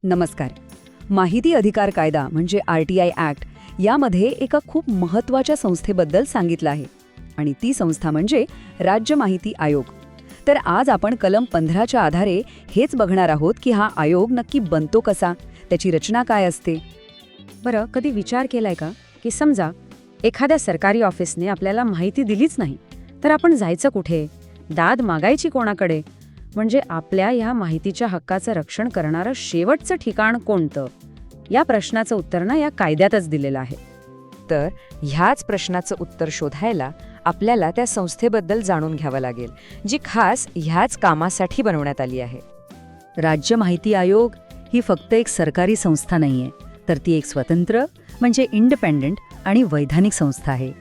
नमस्कार. माहिती अधिकार कायदा म्हणजे RTI ॲक्ट यामध्ये एका खूप महत्त्वाच्या संस्थेबद्दल सांगितलं आहे आणि ती संस्था म्हणजे राज्य माहिती आयोग. तर आज आपण कलम 15च्या आधारे हेच बघणार आहोत की हा आयोग नक्की बनतो कसा, त्याची रचना काय असते. बरं, कधी विचार केलाय का की समजा एखाद्या सरकारी ऑफिसने आपल्याला माहिती दिलीच नाही, तर आपण जायचं कुठे, दाद मागायची कोणाकडे? म्हणजे आपल्या ह्या माहितीच्या हक्काचं रक्षण करणारं शेवटचं ठिकाण कोणतं, या प्रश्नाचं उत्तर ना या कायद्यातच दिलेलं आहे. तर ह्याच प्रश्नाचं उत्तर शोधायला आपल्याला त्या संस्थेबद्दल जाणून घ्यावं लागेल, जी खास ह्याच कामासाठी बनवण्यात आली आहे. राज्य माहिती आयोग ही फक्त एक सरकारी संस्था नाहीये, तर ती एक स्वतंत्र म्हणजे इंडिपेंडंट आणि वैधानिक संस्था आहे.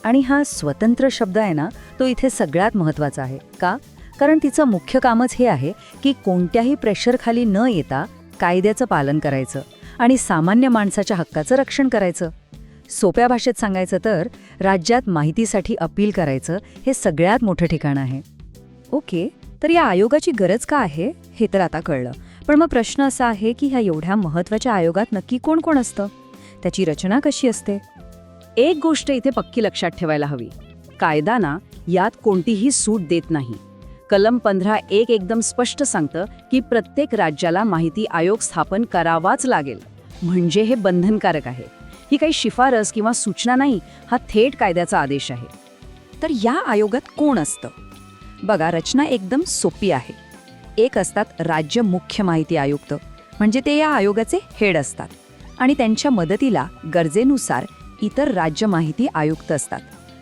आणि हा स्वतंत्र शब्द आहे ना, तो इथे सगळ्यात महत्त्वाचा आहे. का? कारण तिचं मुख्य कामच हे आहे की कोणत्याही प्रेशरखाली न येता कायद्याचं पालन करायचं आणि सामान्य माणसाच्या हक्काचं रक्षण करायचं. सोप्या भाषेत सांगायचं तर राज्यात माहितीसाठी अपील करायचं हे सगळ्यात मोठं ठिकाण आहे. ओके, तर या आयोगाची गरज का आहे हे तर आता कळलं. पण मग प्रश्न असा आहे की ह्या एवढ्या महत्त्वाच्या आयोगात नक्की कोण कोण असतं, त्याची रचना कशी असते. एक गोष्ट इथे पक्की लक्षात ठेवायला हवी. कायदा ना यात कोणतीही सूट देत नाही. कलम 15(1) एकदम स्पष्ट सांगतं की प्रत्येक राज्याला माहिती आयोग स्थापन करावाच लागेल. म्हणजे हे बंधनकारक आहे. ही काही शिफारस किंवा सूचना नाही, हा थेट कायद्याचा आदेश आहे. तर या आयोगात कोण असतं? बघा, रचना एकदम सोपी आहे. एक असतात राज्य मुख्य माहिती आयुक्त, म्हणजे ते या आयोगाचे हेड असतात. आणि त्यांच्या मदतीला गरजेनुसार इतर राज्य माहिती आयुक्त असतात.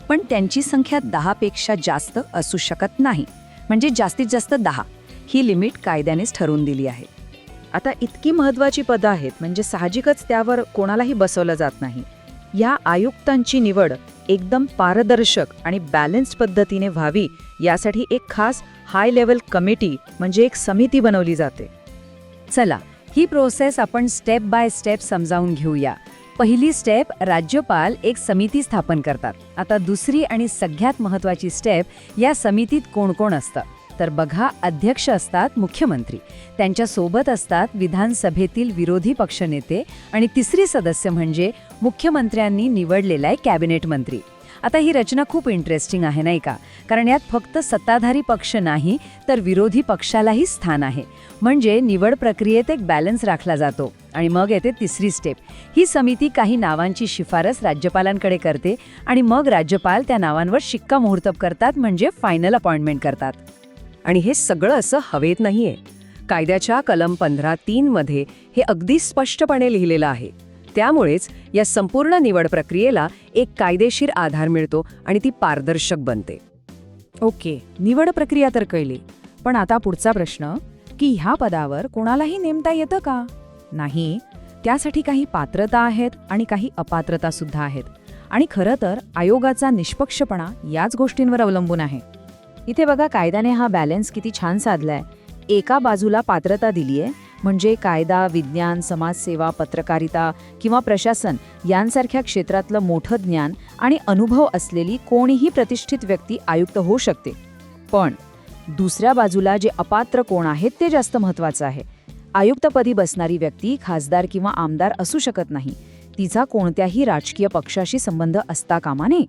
पण त्यांची संख्या 10 पेक्षा जास्त असू शकत नाही. म्हणजे जास्तीत जास्त 10 ही लिमिट कायद्यानेच ठरवून दिली आहे. आता इतकी महत्त्वाची पदं आहेत, म्हणजे साहजिकच त्यावर कोणालाही बसवलं जात नाही. या आयुक्तांची निवड एकदम पारदर्शक आणि बॅलन्स्ड पद्धतीने व्हावी, यासाठी एक खास हाय लेवल कमिटी म्हणजे एक समिती बनवली जाते. चला, ही प्रोसेस आपण स्टेप बाय स्टेप समजावून घेऊया. पहिली स्टेप, राज्यपाल एक समिती स्थापन करतात. आता दुसरी आणि सगळ्यात महत्त्वाची स्टेप, या समितीत कोण कोण असतं. तर बघा, अध्यक्ष असतात मुख्यमंत्री, त्यांच्यासोबत असतात विधानसभेतील विरोधी पक्षनेते आणि तिसरी सदस्य म्हणजे मुख्यमंत्र्यांनी निवडलेला कॅबिनेट मंत्री. आता ही रचना खूप इंटरेस्टिंग आहे नाही का, कारण यात फक्त सत्ताधारी पक्ष नाही तर विरोधी पक्षालाही स्थान आहे. म्हणजे निवड प्रक्रियेत एक बॅलन्स राखला जातो. आणि मग येते तिसरी स्टेप. ही समिती काही नावांची शिफारस राज्यपालांकडे करते आणि मग राज्यपाल त्या नावांवर शिक्कामोर्तब करतात, म्हणजे फायनल अपॉइंटमेंट करतात. आणि हे सगळं असं हवेत नाहीये. कायद्याच्या कलम 15(3) मध्ये हे अगदी स्पष्टपणे लिहिलेलं आहे. त्यामुळेच या संपूर्ण निवड प्रक्रियेला एक कायदेशीर आधार मिळतो आणि ती पारदर्शक बनते. ओके, निवड प्रक्रिया तर कळली. पण आता पुढचा प्रश्न, की ह्या पदावर कोणालाही नेमता येतं का? नाही, त्यासाठी काही पात्रता आहेत आणि काही अपात्रता सुद्धा आहेत. आणि खरं तर आयोगाचा निष्पक्षपणा याच गोष्टींवर अवलंबून आहे. इथे बघा, कायद्याने हा बॅलन्स किती छान साधलाय. एका बाजूला पात्रता दिलीये, म्हणजे कायदा, विज्ञान, समाजसेवा, पत्रकारिता किंवा प्रशासन यांसारख्या क्षेत्रातलं मोठं ज्ञान आणि अनुभव असलेली कोणीही प्रतिष्ठित व्यक्ती आयुक्त होऊ शकते. पण दुसऱ्या बाजूला जे अपात्र कोण आहेत ते जास्त महत्त्वाचं आहे. आयुक्तपदी बसणारी व्यक्ती खासदार किंवा आमदार असू शकत नाही. तिचा कोणत्याही राजकीय पक्षाशी संबंध असता कामा नये.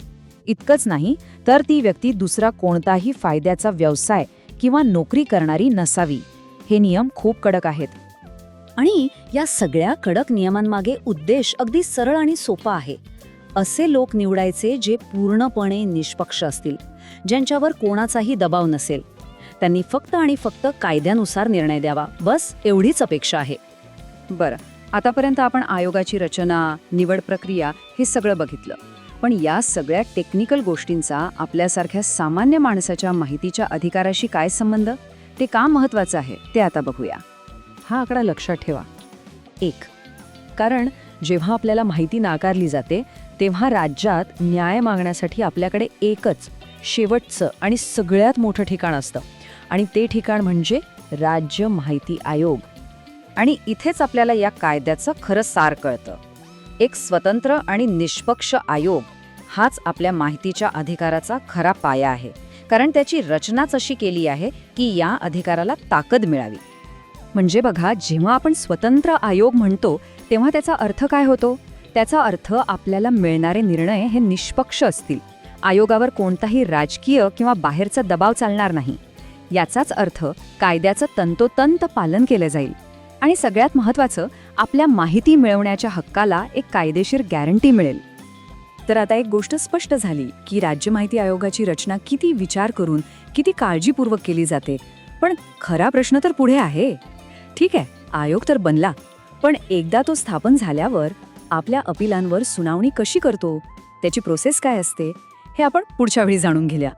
इतकंच नाही, तर ती व्यक्ती दुसरा कोणताही फायद्याचा व्यवसाय किंवा नोकरी करणारी नसावी. हे नियम खूप कडक आहेत. आणि या सगळ्या कडक नियमांमागे उद्देश अगदी सरळ आणि सोपा आहे. असे लोक निवडायचे जे पूर्णपणे निष्पक्ष असतील, ज्यांच्यावर कोणाचाही दबाव नसेल. त्यांनी फक्त आणि फक्त कायद्यानुसार निर्णय द्यावा, बस एवढीच अपेक्षा आहे. बरं, आतापर्यंत आपण आयोगाची रचना, निवड प्रक्रिया हे सगळं बघितलं. पण या सगळ्या टेक्निकल गोष्टींचा आपल्यासारख्या सामान्य माणसाच्या माहितीच्या अधिकाराशी काय संबंध, ते का महत्त्वाचं आहे ते आता बघूया. हा आकडा लक्षात ठेवा, 1. कारण जेव्हा आपल्याला माहिती नाकारली जाते तेव्हा राज्यात न्याय मागण्यासाठी आपल्याकडे एकच, शेवटचं आणि सगळ्यात मोठं ठिकाण असतं. आणि ते ठिकाण म्हणजे राज्य माहिती आयोग. आणि इथेच आपल्याला या कायद्याचं खरं सार कळतं. एक स्वतंत्र आणि निष्पक्ष आयोग हाच आपल्या माहितीच्या अधिकाराचा खरा पाया आहे. कारण त्याची रचनाच अशी केली आहे की या अधिकाराला ताकद मिळावी. म्हणजे बघा, जेव्हा आपण स्वतंत्र आयोग म्हणतो तेव्हा त्याचा अर्थ काय होतो? त्याचा अर्थ आपल्याला मिळणारे निर्णय हे निष्पक्ष असतील. आयोगावर कोणताही राजकीय किंवा बाहेरचा दबाव चालणार नाही. याचाच अर्थ कायद्याचं तंतोतंत पालन केलं जाईल. आणि सगळ्यात महत्त्वाचं, आपल्या माहिती मिळवण्याच्या हक्काला एक कायदेशीर गॅरंटी मिळेल. तर आता एक गोष्ट स्पष्ट झाली की राज्य माहिती आयोगाची रचना किती विचार करून, किती काळजीपूर्वक केली जाते. पण खरा प्रश्न तर पुढे आहे. ठीक आहे, आयोग तर बनला, पण एकदा तो स्थापन झाल्यावर आपल्या अपिलांवर सुनावणी कशी करतो, त्याची प्रोसेस काय असते, हे आपण पुढच्या वेळी जाणून घेऊया.